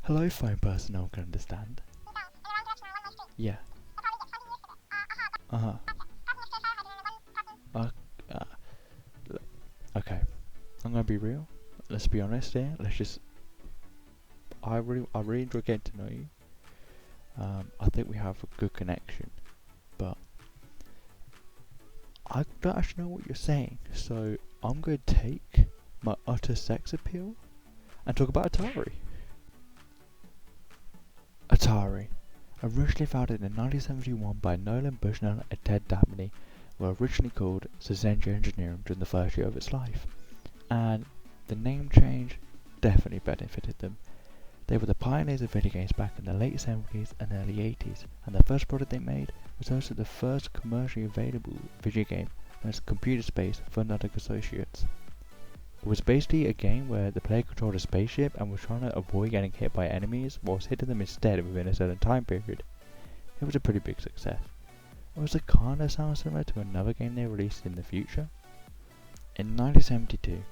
Hello, phone person, no one can understand. Yeah. Uh-huh. Uh, uh, okay. I'm gonna be real. Let's be honest here. I really enjoy getting to know you. I think we have a good connection, but I don't actually know what you're saying. So I'm going to take my utter sex appeal and talk about Atari. Atari, originally founded in 1971 by Nolan Bushnell and Ted Dabney, were originally called Szenja Engineering during the first year of its life, and the name change definitely benefited them. They were the pioneers of video games back in the late 70s and early 80s, and the first product they made was also the first commercially available video game known as Computer Space Fundatic Associates. It was basically a game where the player controlled a spaceship and was trying to avoid getting hit by enemies whilst hitting them instead within a certain time period. It was a pretty big success. It was a kinda sound similar to another game they released in the future. In 1972,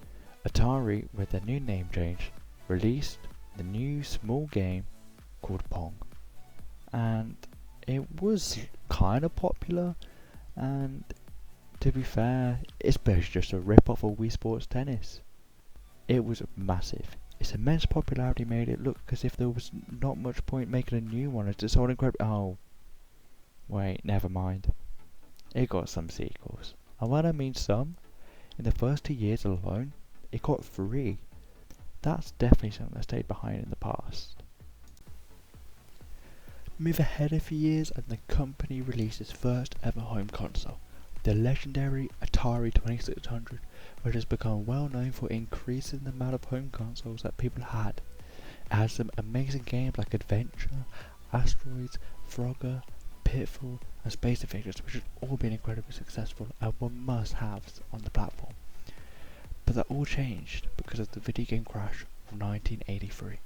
Atari, with their new name change, released the new small game called Pong, and it was kinda popular, and to be fair, it's basically just a rip-off of Wii Sports Tennis. It was massive. Its immense popularity made it look as if there was not much point making a new one, as it sold incredibly. Oh, wait, never mind. It got some sequels, and when I mean some, in the first 2 years alone, it got 3. That's definitely something that stayed behind in the past. Move ahead a few years and the company released its first ever home console, the legendary Atari 2600, which has become well known for increasing the amount of home consoles that people had. It had some amazing games like Adventure, Asteroids, Frogger, Pitfall, and Space Invaders, which have all been incredibly successful and were must-haves on the platform. But that all changed because of the video game crash of 1983.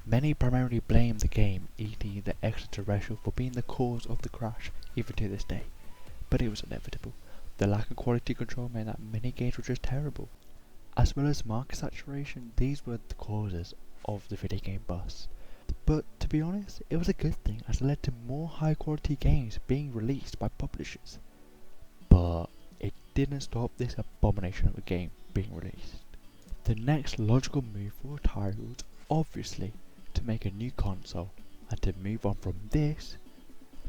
Many primarily blame the game, e.g. the extraterrestrial, for being the cause of the crash, even to this day. But it was inevitable. The lack of quality control meant that many games were just terrible. As well as market saturation, these were the causes of the video game bust. But to be honest, it was a good thing as it led to more high quality games being released by publishers. But it didn't stop this abomination of a game being released. The next logical move for Atari was obviously to make a new console and to move on from this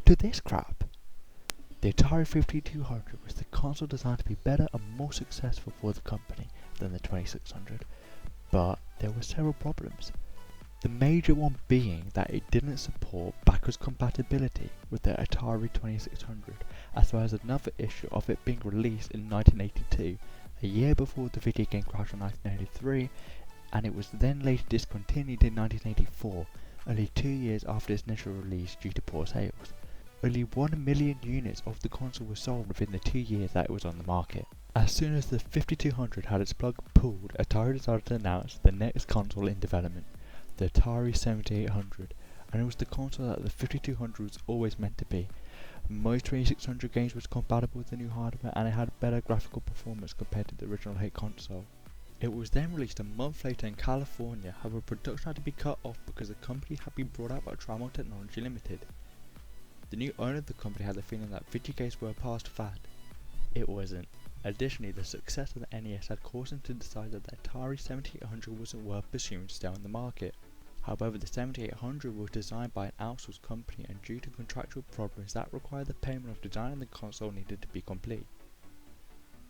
to this crap. The Atari 5200 was the console designed to be better and more successful for the company than the 2600, but there were several problems. The major one being that it didn't support backwards compatibility with the Atari 2600, as well as another issue of it being released in 1982, a year before the video game crash in 1983, and it was then later discontinued in 1984, only 2 years after its initial release due to poor sales. Only 1 million units of the console were sold within the 2 years that it was on the market. As soon as the 5200 had its plug pulled, Atari decided to announce the next console in development, the Atari 7800, and it was the console that the 5200 was always meant to be. Most 2600 games was compatible with the new hardware, and it had better graphical performance compared to the original hit console. It was then released a month later in California, however production had to be cut off because the company had been brought out by Trammell Technology Limited. The new owner of the company had the feeling that video games were a past fad. It wasn't. Additionally, the success of the NES had caused him to decide that the Atari 7800 wasn't worth pursuing to stay on the market. However, the 7800 was designed by an outsourced company, and due to contractual problems that required the payment of designing the console needed to be complete.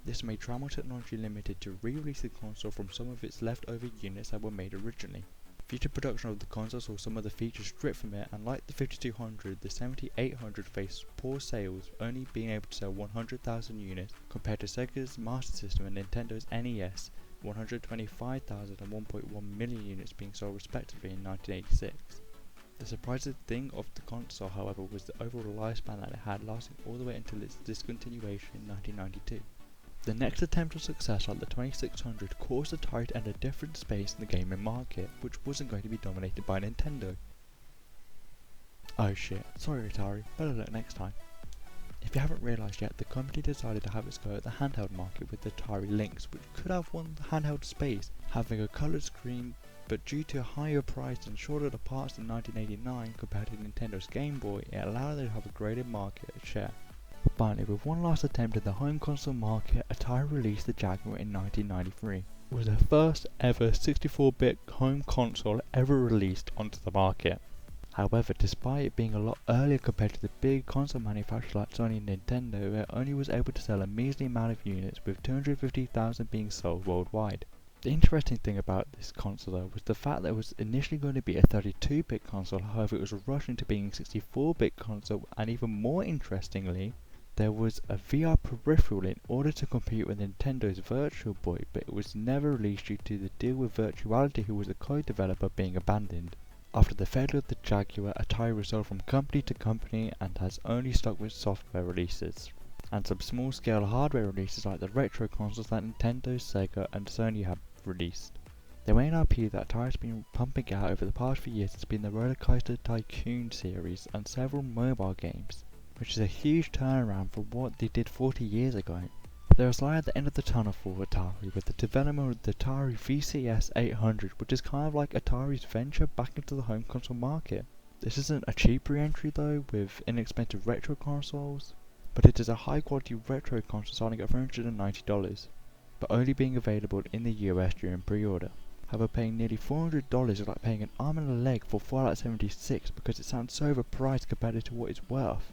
This made Trammell Technology Limited to re-release the console from some of its leftover units that were made originally. Future production of the console saw some of the features stripped from it, and like the 5200, the 7800 faced poor sales, only being able to sell 100,000 units compared to Sega's Master System and Nintendo's NES, 125,000 and 1.1 million units being sold respectively in 1986. The surprising thing of the console, however, was the overall lifespan that it had, lasting all the way until its discontinuation in 1992. The next attempt of success like the 2600 caused Atari to enter a different space in the gaming market, which wasn't going to be dominated by Nintendo. Oh shit, sorry Atari, better luck next time. If you haven't realised yet, the company decided to have its go at the handheld market with the Atari Lynx, which could have won the handheld space, having a coloured screen, but due to a higher price and shorter of parts in 1989 compared to Nintendo's Game Boy, it allowed them to have a greater market share. Finally, with one last attempt at the home console market, Atari released the Jaguar in 1993. It was the first ever 64-bit home console ever released onto the market. However, despite it being a lot earlier compared to the big console manufacturers like SONY Nintendo, it only was able to sell a measly amount of units, with 250,000 being sold worldwide. The interesting thing about this console though was the fact that it was initially going to be a 32-bit console, however it was rushed into being a 64-bit console, and even more interestingly, there was a VR peripheral in order to compete with Nintendo's Virtual Boy, but it was never released due to the deal with Virtuality, who was the co-developer, being abandoned. After the failure of the Jaguar, Atari was sold from company to company and has only stuck with software releases, and some small-scale hardware releases like the retro consoles that Nintendo, Sega and Sony have released. The main IP that Atari has been pumping out over the past few years has been the Roller Coaster Tycoon series and several mobile games, which is a huge turnaround from what they did 40 years ago. There is light at the end of the tunnel for Atari with the development of the Atari VCS 800, which is kind of like Atari's venture back into the home console market. This isn't a cheap re-entry though, with inexpensive retro consoles, but it is a high quality retro console starting at $390, but only being available in the US during pre-order. However, paying nearly $400 is like paying an arm and a leg for Fallout 76 because it sounds so overpriced compared to what it's worth.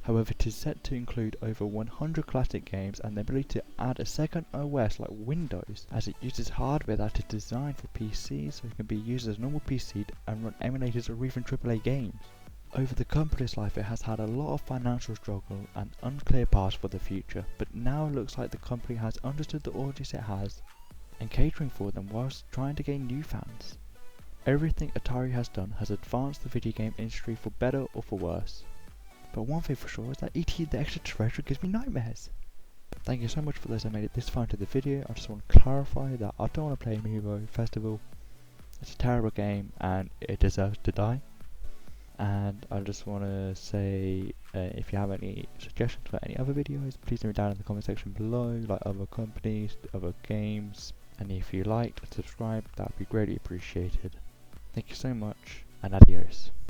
However, it is set to include over 100 classic games and the ability to add a second OS like Windows, as it uses hardware that is designed for PCs so it can be used as a normal PC and run emulators or even AAA games. Over the company's life, it has had a lot of financial struggle and unclear paths for the future, but now it looks like the company has understood the audience it has and catering for them whilst trying to gain new fans. Everything Atari has done has advanced the video game industry for better or for worse. But one thing for sure is that E.T. the Extraterrestrial gives me nightmares. Thank you so much for those that made it this far into the video. I just want to clarify that I don't want to play Amiibo Festival. It's a terrible game and it deserves to die. And I just want to say, if you have any suggestions for any other videos, please leave it down in the comment section below, like other companies, other games. And if you liked and subscribed, that would be greatly appreciated. Thank you so much, and adios.